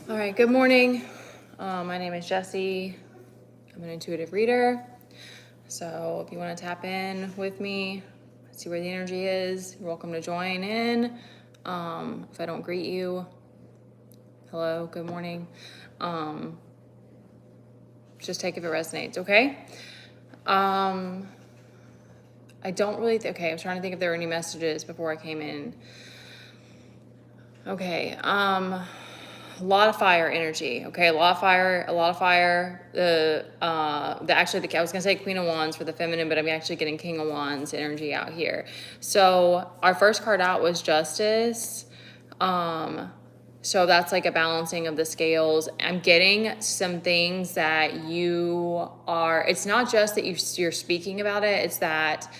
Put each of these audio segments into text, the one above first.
All right, good morning. My name is Jessie. I'm an intuitive reader. So if you want to tap in with me, see where the energy is, you're welcome to join in. If I don't greet you, hello, good morning. Just take if it resonates, okay? I don't really, okay, I was trying to think if there were any messages before I came in. Okay, a lot of fire energy. Okay, a lot of fire. I was gonna say Queen of Wands for the feminine, but I'm actually getting King of Wands energy out here. So our first card out was Justice. So that's like a balancing of the scales. I'm getting some things that it's not just that you're speaking about it, it's that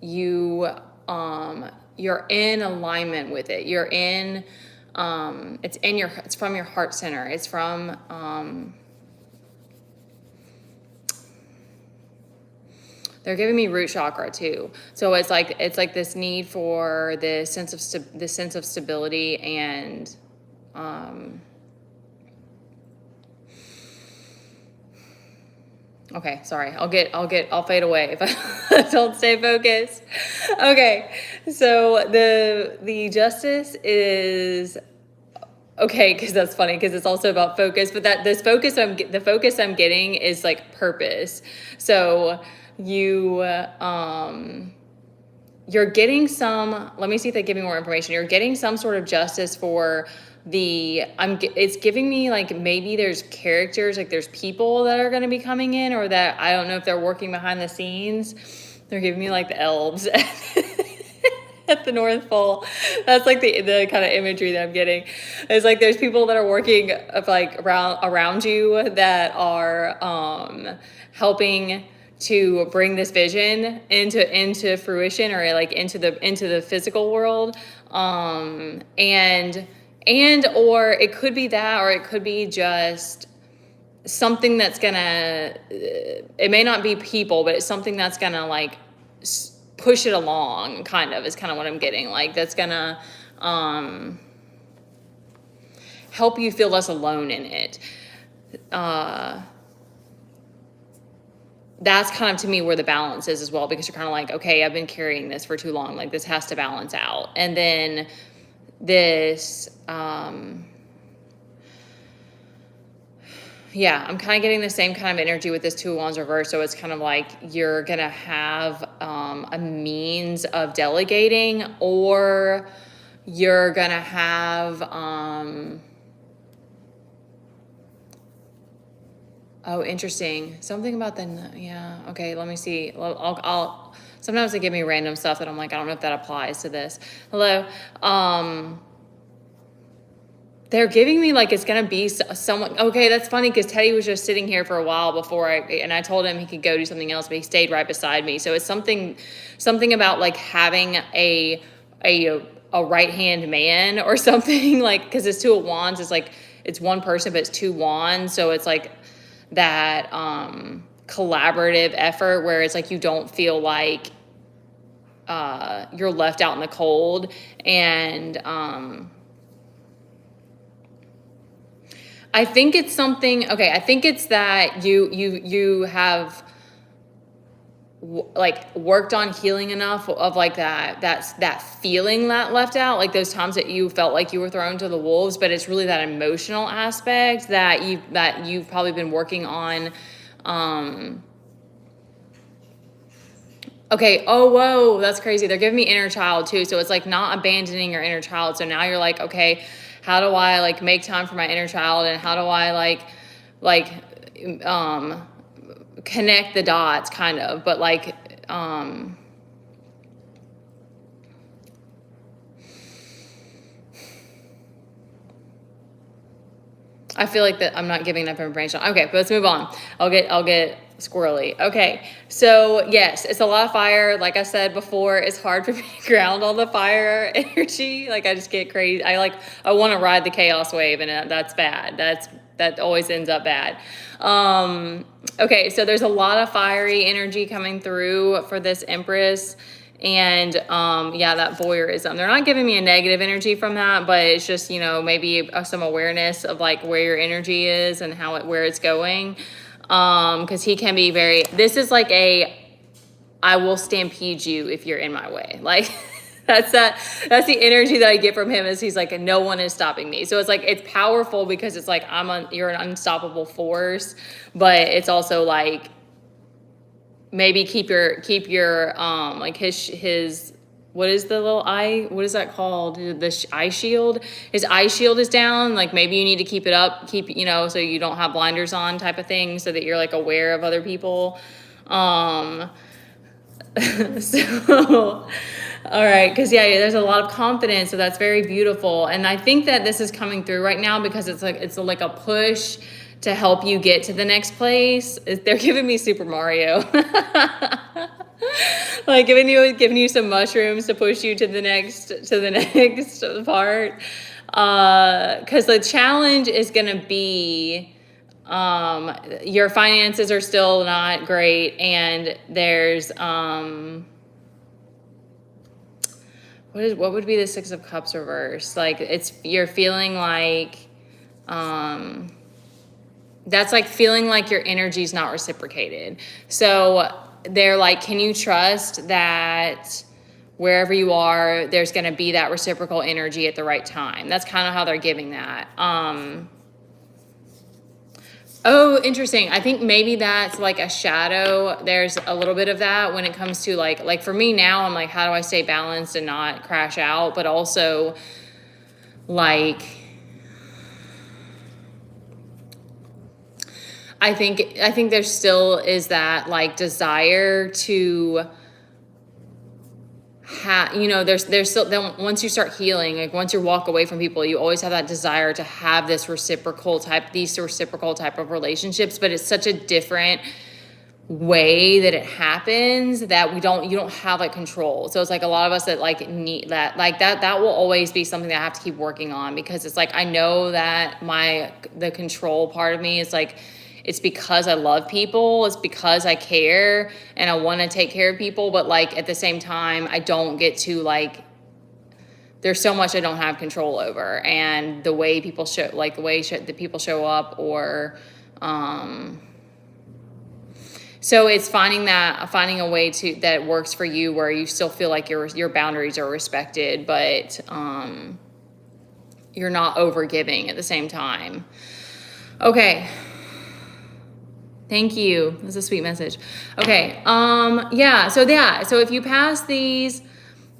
you're in alignment with it. It's from your heart center. It's from, they're giving me root chakra too. So it's like this need for the sense of stability and, okay, sorry. I'll fade away if I don't stay focused. Okay. So the justice is okay, because that's funny because it's also about focus, but the focus I'm getting is like purpose. So you're getting some, let me see if they give me more information. You're getting some sort of justice for it's giving me like maybe there's characters, like there's people that are going to be coming in, or that I don't know if they're working behind the scenes. They're giving me like the elves at the North Pole. That's like the kind of imagery that I'm getting. It's like there's people that are working like around you that are helping to bring this vision into fruition, or like into the physical world. Or it could be that, or it could be just something that's gonna, it may not be people, but it's something that's gonna like push it along, kind of, is kind of what I'm getting. Like that's gonna help you feel less alone in it. That's kind of to me where the balance is as well, because you're kind of like, okay, I've been carrying this for too long. Like this has to balance out. And then this, yeah, I'm kind of getting the same kind of energy with this Two of Wands reverse. So it's kind of like you're going to have a means of delegating, or you're going to have, oh, interesting. Something about yeah, okay, let me see. Sometimes they give me random stuff that I'm like, I don't know if that applies to this. Hello. They're giving me like it's gonna be someone. Okay, that's funny because Teddy was just sitting here for a while and I told him he could go do something else, but he stayed right beside me. So it's something about like having a right hand man or something, like, because it's Two of Wands. It's like it's one person, but it's two wands. So it's like that collaborative effort where it's like you don't feel like you're left out in the cold. And I think it's something, okay, I think it's that you have like worked on healing enough of like that feeling that left out, like those times that you felt like you were thrown to the wolves, but it's really that emotional aspect that you've probably been working on. Okay, oh, whoa, that's crazy. They're giving me inner child too. So it's like not abandoning your inner child. So now you're like, okay, how do I like make time for my inner child, and how do I connect the dots, kind of, but like, I feel like that I'm not giving enough information. Okay, but let's move on. I'll get squirrely. Okay, so yes, it's a lot of fire. Like I said before, it's hard for me to ground all the fire energy. Like I just get crazy. I want to ride the chaos wave, and that's bad. That always ends up bad. Okay, so there's a lot of fiery energy coming through for this Empress And yeah, that voyeurism. They're not giving me a negative energy from that, but it's just, you know, maybe some awareness of like where your energy is and where it's going. Because he can be very, this is like I will stampede you if you're in my way. Like that's the energy that I get from him, is he's like, no one is stopping me. So it's like, it's powerful because it's like, you're an unstoppable force, but it's also like, maybe keep your like his what is the little eye, what is that called, the eye shield, his eye shield is down. Like maybe you need to keep it up, you know, so you don't have blinders on type of thing, so that you're like aware of other people. So all right, because yeah, there's a lot of confidence, so that's very beautiful. And I think that this is coming through right now because it's like a push to help you get to the next place. They're giving me Super Mario. Like giving you some mushrooms to push you to the next part. Because the challenge is gonna be your finances are still not great, and there's what would be the Six of Cups reverse? Like you're feeling like that's like feeling like your energy is not reciprocated. So they're like, can you trust that wherever you are, there's going to be that reciprocal energy at the right time? That's kind of how they're giving that. Oh, interesting. I think maybe that's like a shadow. There's a little bit of that when it comes to like for me now, I'm like, how do I stay balanced and not crash out? But also like, I think there still is that like desire to you know, there's still, then once you start healing, like once you walk away from people, you always have that desire to have these reciprocal type of relationships, but it's such a different way that it happens that you don't have like control. So it's like a lot of us that like need that, like that will always be something that I have to keep working on, because it's like, I know that the control part of me is like, it's because I love people, it's because I care and I want to take care of people, but like at the same time, I don't get to like, there's so much I don't have control over, and the way people show, like the way that people show up, or so it's finding a way that works for you, where you still feel like your boundaries are respected, but you're not over giving at the same time. Okay. Thank you. That's a sweet message. Okay. So if you pass these,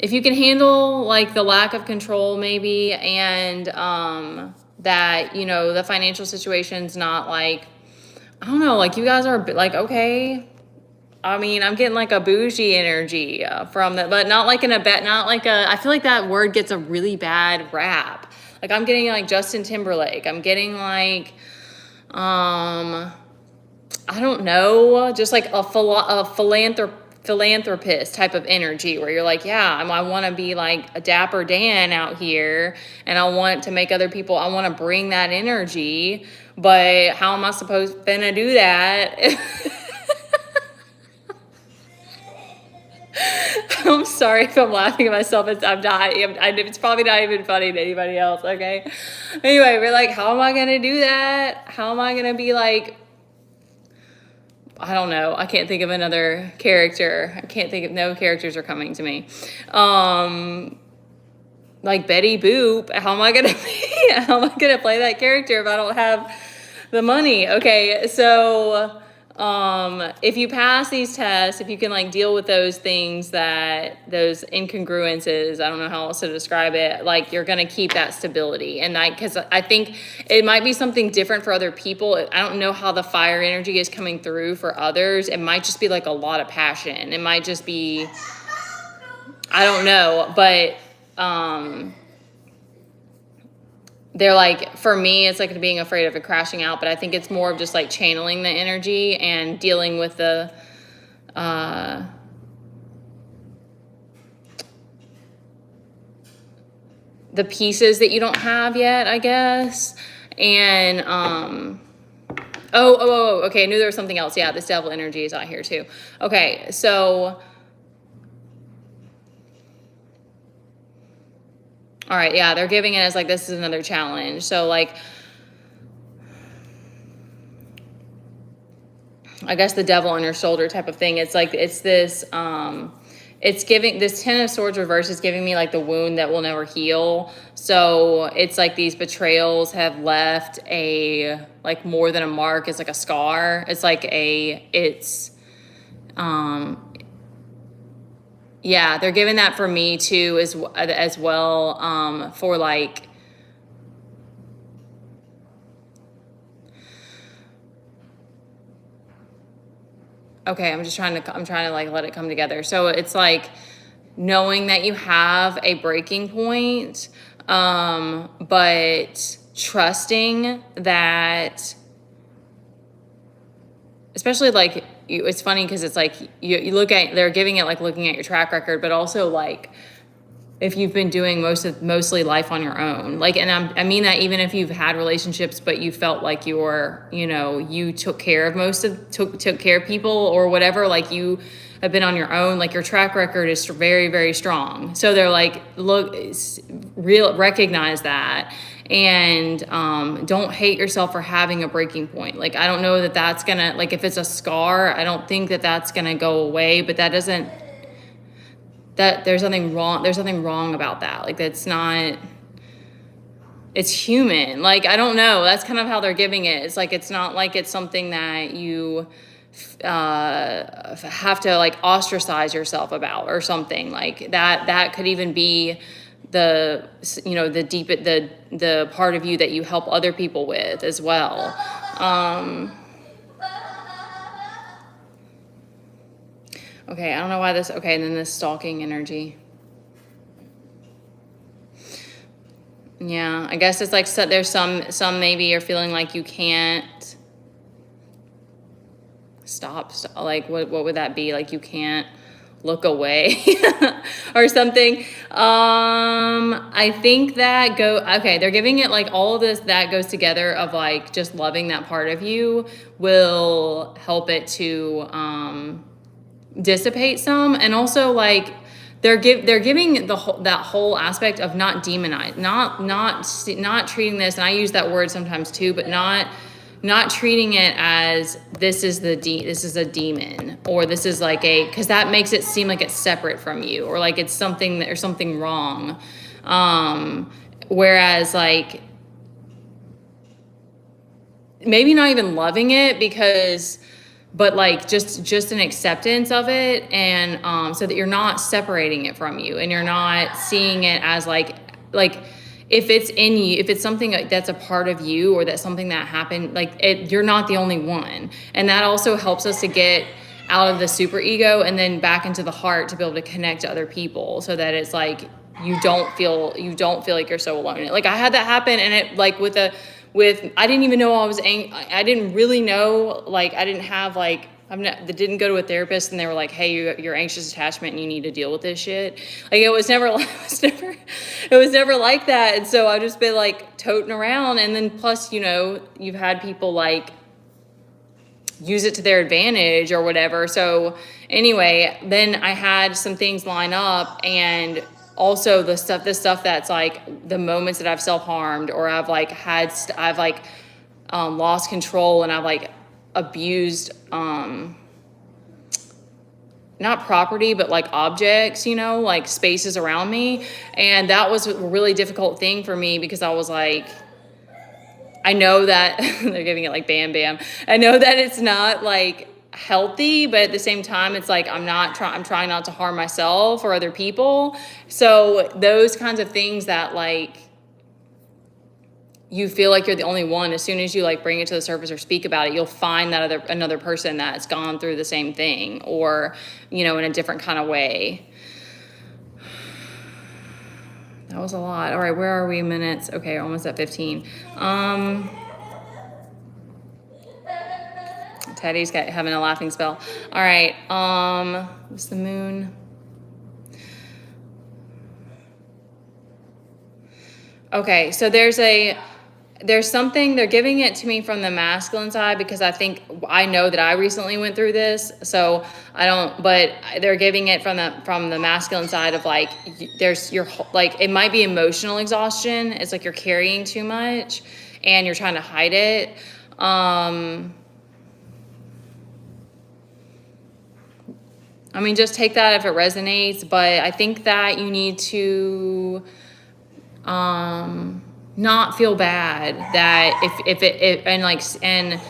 if you can handle like the lack of control maybe, and that, you know, the financial situation's not like, I don't know, like you guys are like, okay. I mean, I'm getting like a bougie energy from that, but not like I feel like that word gets a really bad rap. Like I'm getting like Justin Timberlake. I'm getting like, I don't know, just like a philanthropist type of energy, where you're like, yeah, I want to be like a Dapper Dan out here, and I want to make other people, I want to bring that energy, but how am I supposed to do that? I'm sorry if I'm laughing at myself. It's probably not even funny to anybody else, okay? Anyway, we're like, how am I going to do that? How am I going to be like, I don't know. I can't think of another character. No characters are coming to me. Like Betty Boop. How am I going to play that character if I don't have the money? Okay. So, if you pass these tests, if you can like deal with those things, those incongruences, I don't know how else to describe it, like you're going to keep that stability. And because I think it might be something different for other people. I don't know how the fire energy is coming through for others. It might just be like a lot of passion. It might just be, I don't know, but, they're like, for me, it's like being afraid of it crashing out, but I think it's more of just like channeling the energy and dealing with the pieces that you don't have yet, I guess. And, okay, I knew there was something else. Yeah, this devil energy is out here too. Okay, so All right, yeah, they're giving it as like this is another challenge. So like I guess the devil on your shoulder type of thing. It's like it's this it's giving this 10 of swords reverse is giving me like the wound that will never heal. So it's like these betrayals have left a like more than a mark. It's like a scar. It's like yeah, they're giving that for me too as well, for like okay, I'm trying to like let it come together. So it's like knowing that you have a breaking point, but trusting that, especially like it's funny because it's like you look at, they're giving it like looking at your track record, but also like if you've been doing mostly life on your own, like, and I mean that even if you've had relationships, but you felt like you took care of took care of people or whatever, like you have been on your own, like your track record is very, very strong. So they're like, look, recognize that. And don't hate yourself for having a breaking point. Like, I don't know that that's gonna, like, if it's a scar, I don't think that that's gonna go away, but that doesn't, that there's nothing wrong about that. Like, that's not, it's human. Like, I don't know, that's kind of how they're giving it. It's like, it's not like it's something that you have to like ostracize yourself about or something like that could even be the part of you that you help other people with as well. Okay, I don't know why this, okay, and then this stalking energy. Yeah, I guess it's like, so there's some maybe you're feeling like you can't stop, like what would that be? Like you can't look away or something. I think that okay, they're giving it like all of this that goes together of like just loving that part of you will help it to dissipate some. And also like they're giving that whole aspect of not demonize, not treating this, and I use that word sometimes too, but not treating it as this is a demon, or this is like because that makes it seem like it's separate from you, or like it's something there's something wrong. Whereas like maybe not even loving it but like just an acceptance of it, and so that you're not separating it from you, and you're not seeing it as like if it's in you, if it's something that's a part of you, or that's something that happened, like you're not the only one. And that also helps us to get out of the super ego and then back into the heart to be able to connect to other people, so that it's like you don't feel like you're so alone. Like I had that happen, and it like I didn't even know I didn't really know, like I didn't have like, they didn't go to a therapist and they were like, hey, you're anxious attachment and you need to deal with this shit. Like it was never like that. And so I've just been like toting around. And then plus, you've had people like use it to their advantage or whatever. So anyway, then I had some things line up, and also the stuff that's like the moments that I've self-harmed, or I've like lost control, and I've like abused, not property, but like objects, like spaces around me. And that was a really difficult thing for me, because I was like, I know that they're giving it like bam, bam. I know that it's not like healthy, but at the same time, it's like I'm trying not to harm myself or other people. So those kinds of things that like you feel like you're the only one, as soon as you like bring it to the surface or speak about it, you'll find that another person that's gone through the same thing, or in a different kind of way. That was a lot. All right, where are we? Minutes. Okay, almost at 15. Teddy's having a laughing spell. All right. What's the moon? Okay, so there's there's something, they're giving it to me from the masculine side because I know that I recently went through this, so I don't, but they're giving it from the masculine side of like, like, it might be emotional exhaustion. It's like you're carrying too much and you're trying to hide it. I mean, just take that if it resonates, but I think that you need to, not feel bad that if it and like and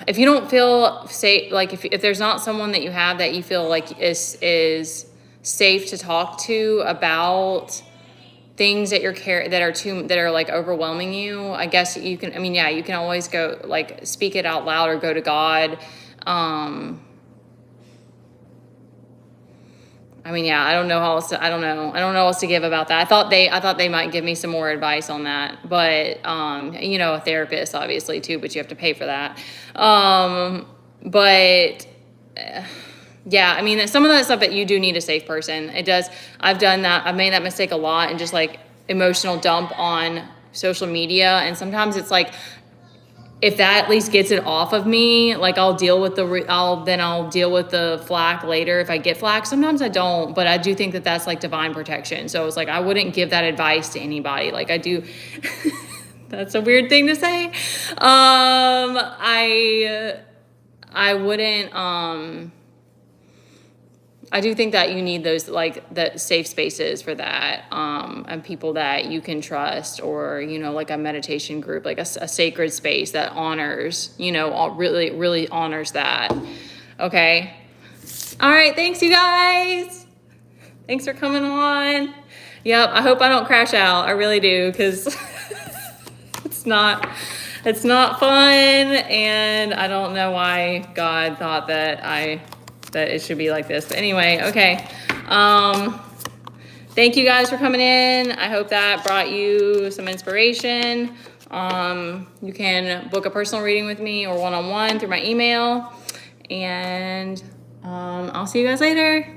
if you don't feel safe, like if there's not someone that you have that you feel like is safe to talk to about things that that are like overwhelming you, I guess you can, I mean, yeah, you can always go like speak it out loud or go to God. I mean, yeah, I don't know how else to, I don't know what else to give about that. I thought they might give me some more advice on that, but, you know, a therapist obviously too, but you have to pay for that. But yeah, I mean, some of that stuff that you do need a safe person. It does. I've done that. I've made that mistake a lot and just like emotional dump on social media. And sometimes it's like, if that at least gets it off of me, like I'll deal with I'll deal with the flack later if I get flack. Sometimes I don't, but I do think that that's like divine protection. So it's like, I wouldn't give that advice to anybody. Like I do, that's a weird thing to say. I wouldn't, I do think that you need those, like, the safe spaces for that, and people that you can trust, or, you know, like a meditation group, like a sacred space that honors, you know, really, really honors that. Okay. All right. Thanks, you guys. Thanks for coming on. Yep. I hope I don't crash out. I really do. 'Cause it's not fun. And I don't know why God thought that it should be like this. But anyway, okay. Thank you guys for coming in. I hope that brought you some inspiration. You can book a personal reading with me or one-on-one through my email. And I'll see you guys later.